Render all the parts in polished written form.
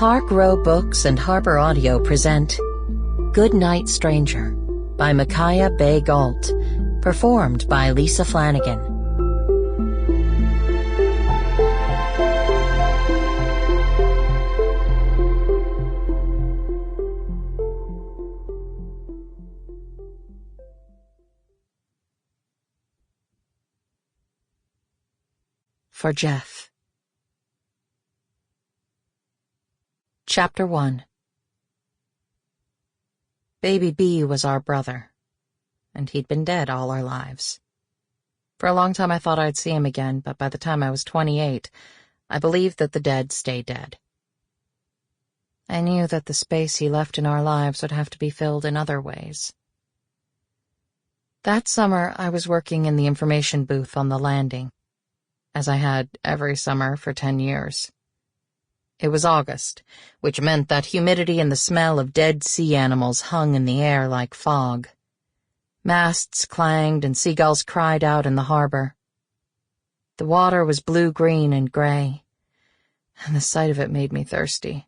Park Row Books and Harper Audio present Goodnight Stranger by Miciah Bay Gault, performed by Lisa Flanagan. For Jeff. Chapter 1. Baby B was our brother, and he'd been dead all our lives. For a long time I thought I'd see him again, but by the time I was 28, I believed that the dead stay dead. I knew that the space he left in our lives would have to be filled in other ways. That summer I was working in the information booth on the landing, as I had every summer for 10 years. It was August, which meant that humidity and the smell of dead sea animals hung in the air like fog. Masts clanged and seagulls cried out in the harbor. The water was blue-green and gray, and the sight of it made me thirsty.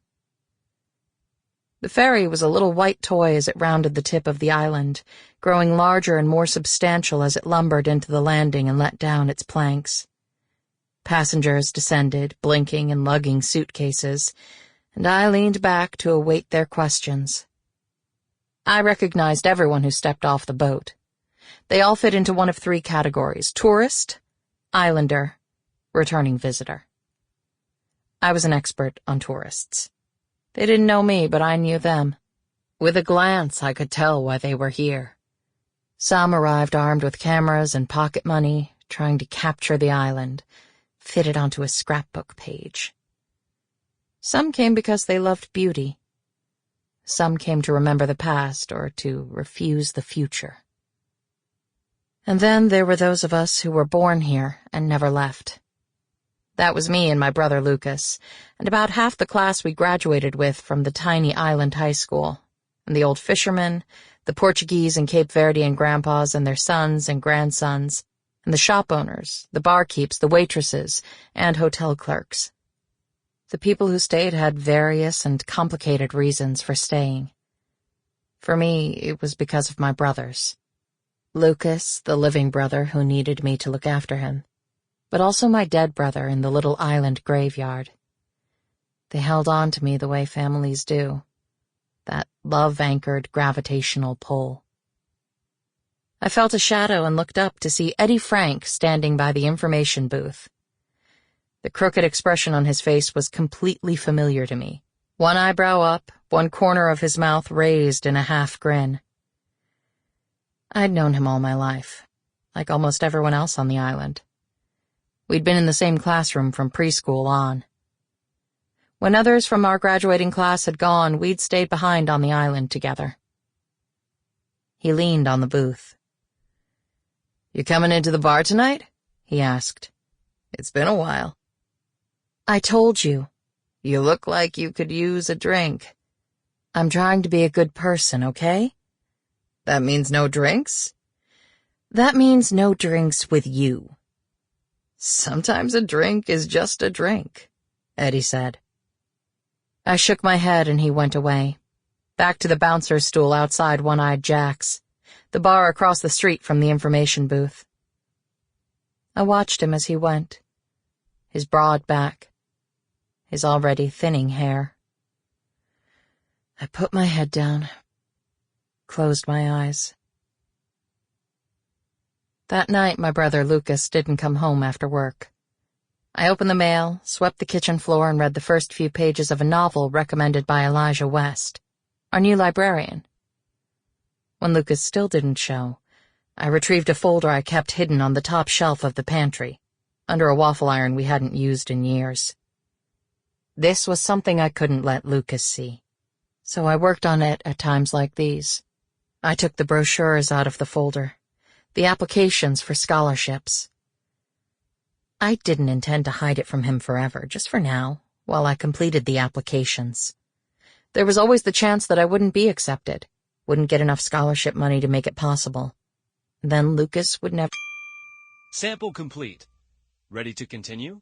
The ferry was a little white toy as it rounded the tip of the island, growing larger and more substantial as it lumbered into the landing and let down its planks. Passengers descended, blinking and lugging suitcases, and I leaned back to await their questions. I recognized everyone who stepped off the boat. They all fit into one of 3 categories: tourist, islander, returning visitor. I was an expert on tourists. They didn't know me, but I knew them. With a glance, I could tell why they were here. Some arrived armed with cameras and pocket money, trying to capture the island, fitted onto a scrapbook page. Some came because they loved beauty. Some came to remember the past or to refuse the future. And then there were those of us who were born here and never left. That was me and my brother Lucas, and about half the class we graduated with from the tiny island high school, and the old fishermen, the Portuguese and Cape Verdean grandpas and their sons and grandsons, and the shop owners, the barkeeps, the waitresses, and hotel clerks. The people who stayed had various and complicated reasons for staying. For me, it was because of my brothers. Lucas, the living brother who needed me to look after him, but also my dead brother in the little island graveyard. They held on to me the way families do, that love-anchored gravitational pull. I felt a shadow and looked up to see Eddie Frank standing by the information booth. The crooked expression on his face was completely familiar to me. One eyebrow up, one corner of his mouth raised in a half grin. I'd known him all my life, like almost everyone else on the island. We'd been in the same classroom from preschool on. When others from our graduating class had gone, we'd stayed behind on the island together. He leaned on the booth. "You coming into the bar tonight?" he asked. "It's been a while." "I told you." "You look like you could use a drink." "I'm trying to be a good person, okay?" "That means no drinks?" "That means no drinks with you." "Sometimes a drink is just a drink," Eddie said. I shook my head and he went away, back to the bouncer's stool outside One-Eyed Jack's, the bar across the street from the information booth. I watched him as he went, his broad back, his already thinning hair. I put my head down, closed my eyes. That night my brother Lucas didn't come home after work. I opened the mail, swept the kitchen floor, and read the first few pages of a novel recommended by Elijah West, our new librarian. When Lucas still didn't show, I retrieved a folder I kept hidden on the top shelf of the pantry, under a waffle iron we hadn't used in years. This was something I couldn't let Lucas see, so I worked on it at times like these. I took the brochures out of the folder, the applications for scholarships. I didn't intend to hide it from him forever, just for now, while I completed the applications. There was always the chance that I wouldn't be accepted, wouldn't get enough scholarship money to make it possible. Then Lucas would never— Sample complete. Ready to continue?